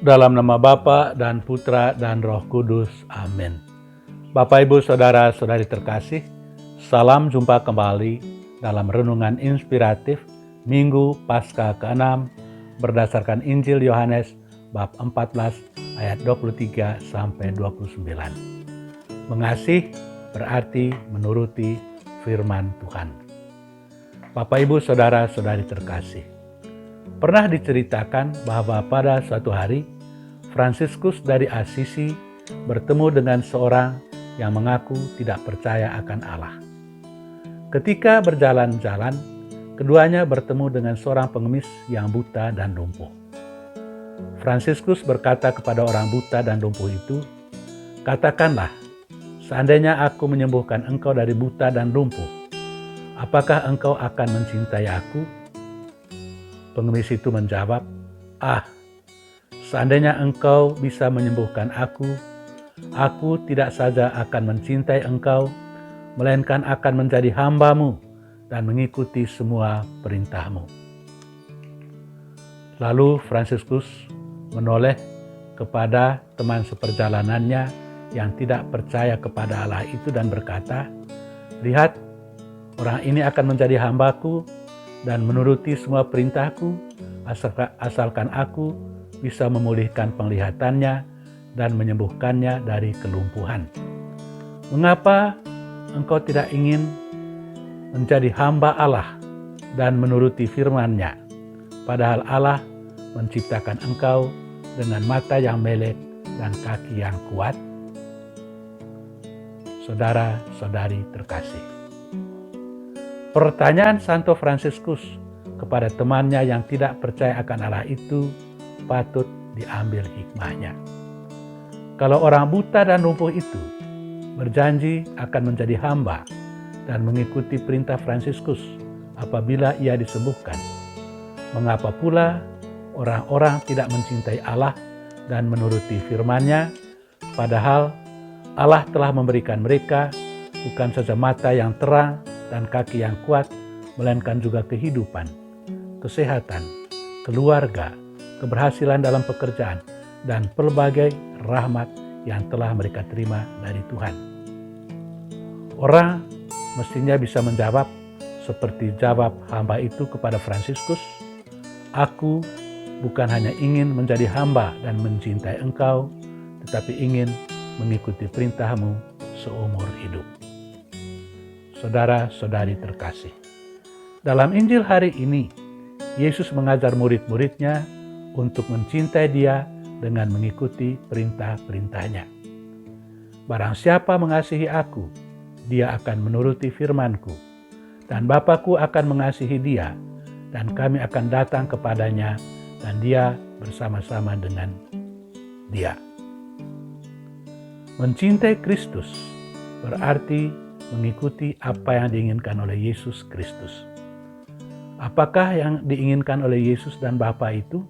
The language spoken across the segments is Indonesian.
Dalam nama Bapa dan Putra dan Roh Kudus. Amin. Bapak, Ibu, Saudara-saudari terkasih, salam jumpa kembali dalam renungan inspiratif Minggu Paskah ke-6 berdasarkan Injil Yohanes bab 14 ayat 23 sampai 29. Mengasihi berarti menuruti firman Tuhan. Bapak, Ibu, Saudara-saudari terkasih, pernah diceritakan bahwa pada suatu hari Fransiskus dari Assisi bertemu dengan seorang yang mengaku tidak percaya akan Allah. Ketika berjalan-jalan, keduanya bertemu dengan seorang pengemis yang buta dan lumpuh. Fransiskus berkata kepada orang buta dan lumpuh itu, "Katakanlah, seandainya aku menyembuhkan engkau dari buta dan lumpuh, apakah engkau akan mencintai aku?" Pengemis itu menjawab, seandainya engkau bisa menyembuhkan aku tidak saja akan mencintai engkau, melainkan akan menjadi hamba-Mu dan mengikuti semua perintah-Mu. Lalu Fransiskus menoleh kepada teman seperjalanannya yang tidak percaya kepada Allah itu dan berkata, "Lihat, orang ini akan menjadi hamba-Ku dan menuruti semua perintahku, asalkan aku bisa memulihkan penglihatannya dan menyembuhkannya dari kelumpuhan. Mengapa engkau tidak ingin menjadi hamba Allah dan menuruti firman-Nya, padahal Allah menciptakan engkau dengan mata yang melek dan kaki yang kuat?" Saudara-saudari terkasih, pertanyaan Santo Fransiskus kepada temannya yang tidak percaya akan Allah itu patut diambil hikmahnya. Kalau orang buta dan lumpuh itu berjanji akan menjadi hamba dan mengikuti perintah Fransiskus apabila ia disembuhkan, mengapa pula orang-orang tidak mencintai Allah dan menuruti firman-Nya, padahal Allah telah memberikan mereka bukan saja mata yang terang dan kaki yang kuat, melainkan juga kehidupan, kesehatan, keluarga, keberhasilan dalam pekerjaan, dan pelbagai rahmat yang telah mereka terima dari Tuhan. Orang mestinya bisa menjawab seperti jawab hamba itu kepada Fransiskus, "Aku bukan hanya ingin menjadi hamba dan mencintai engkau, tetapi ingin mengikuti perintah-Mu seumur hidup." Saudara-saudari terkasih, dalam Injil hari ini, Yesus mengajar murid-muridnya untuk mencintai Dia dengan mengikuti perintah-perintah-Nya. "Barang siapa mengasihi aku, dia akan menuruti firman-Ku, dan Bapa-Ku akan mengasihi dia, dan kami akan datang kepadanya, dan dia bersama-sama dengan dia." Mencintai Kristus berarti mengikuti apa yang diinginkan oleh Yesus Kristus. Apakah yang diinginkan oleh Yesus dan Bapa itu?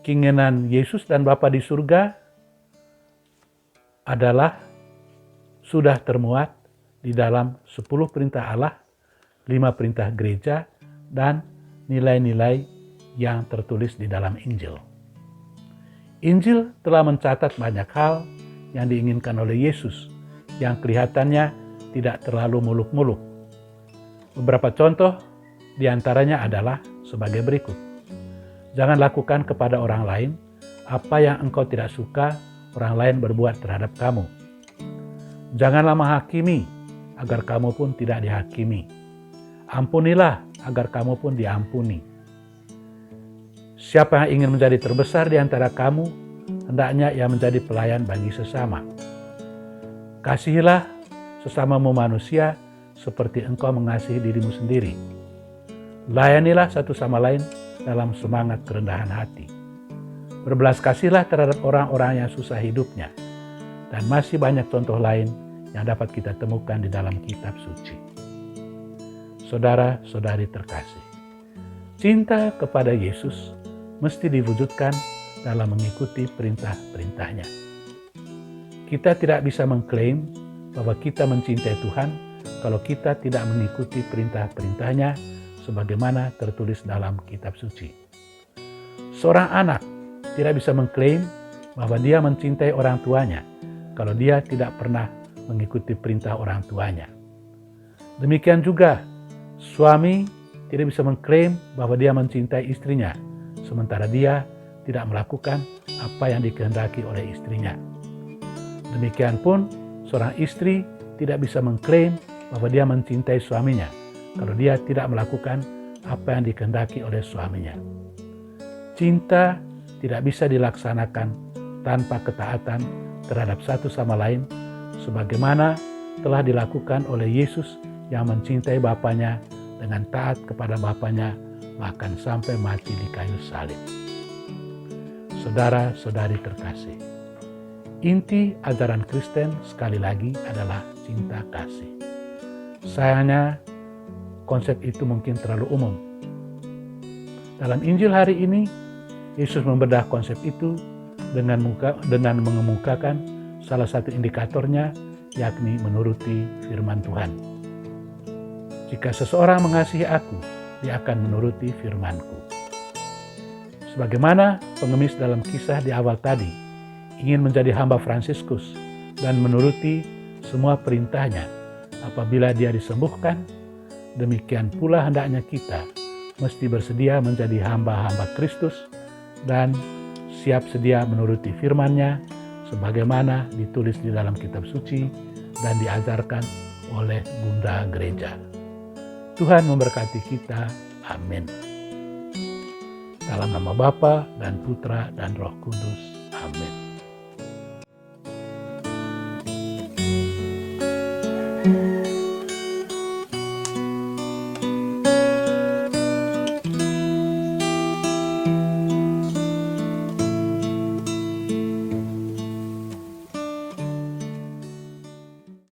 Keinginan Yesus dan Bapa di surga adalah sudah termuat di dalam 10 perintah Allah, 5 perintah gereja, dan nilai-nilai yang tertulis di dalam Injil. Injil telah mencatat banyak hal yang diinginkan oleh Yesus yang kelihatannya tidak terlalu muluk-muluk. Beberapa contoh diantaranya adalah sebagai berikut. Jangan lakukan kepada orang lain apa yang engkau tidak suka orang lain berbuat terhadap kamu. Janganlah menghakimi agar kamu pun tidak dihakimi. Ampunilah agar kamu pun diampuni. Siapa yang ingin menjadi terbesar di antara kamu, hendaknya ia menjadi pelayan bagi sesama. Kasihilah sesamamu manusia seperti engkau mengasihi dirimu sendiri. Layanilah satu sama lain dalam semangat kerendahan hati. Berbelas kasihlah terhadap orang-orang yang susah hidupnya. Dan masih banyak contoh lain yang dapat kita temukan di dalam kitab suci. Saudara-saudari terkasih, cinta kepada Yesus mesti diwujudkan dalam mengikuti perintah-perintah-Nya. Kita tidak bisa mengklaim bahwa kita mencintai Tuhan kalau kita tidak mengikuti perintah-perintah-Nya sebagaimana tertulis dalam kitab suci. Seorang anak tidak bisa mengklaim bahwa dia mencintai orang tuanya kalau dia tidak pernah mengikuti perintah orang tuanya. Demikian juga, suami tidak bisa mengklaim bahwa dia mencintai istrinya, sementara dia tidak melakukan apa yang dikehendaki oleh istrinya. Demikian pun, seorang istri tidak bisa mengklaim bahwa dia mencintai suaminya kalau dia tidak melakukan apa yang dikehendaki oleh suaminya. Cinta tidak bisa dilaksanakan tanpa ketaatan terhadap satu sama lain, sebagaimana telah dilakukan oleh Yesus yang mencintai Bapanya dengan taat kepada Bapanya bahkan sampai mati di kayu salib. Saudara-saudari terkasih, inti ajaran Kristen sekali lagi adalah cinta kasih. Sayangnya, konsep itu mungkin terlalu umum. Dalam Injil hari ini, Yesus membedah konsep itu dengan mengemukakan salah satu indikatornya, yakni menuruti firman Tuhan. Jika seseorang mengasihi aku, dia akan menuruti firman-Ku. Sebagaimana pengemis dalam kisah di awal tadi ingin menjadi hamba Fransiskus dan menuruti semua perintahnya apabila dia disembuhkan, demikian pula hendaknya kita mesti bersedia menjadi hamba-hamba Kristus dan siap sedia menuruti firman-Nya sebagaimana ditulis di dalam kitab suci dan diajarkan oleh Bunda Gereja. Tuhan memberkati kita. Amin. Dalam nama Bapa dan Putra dan Roh Kudus. Amin.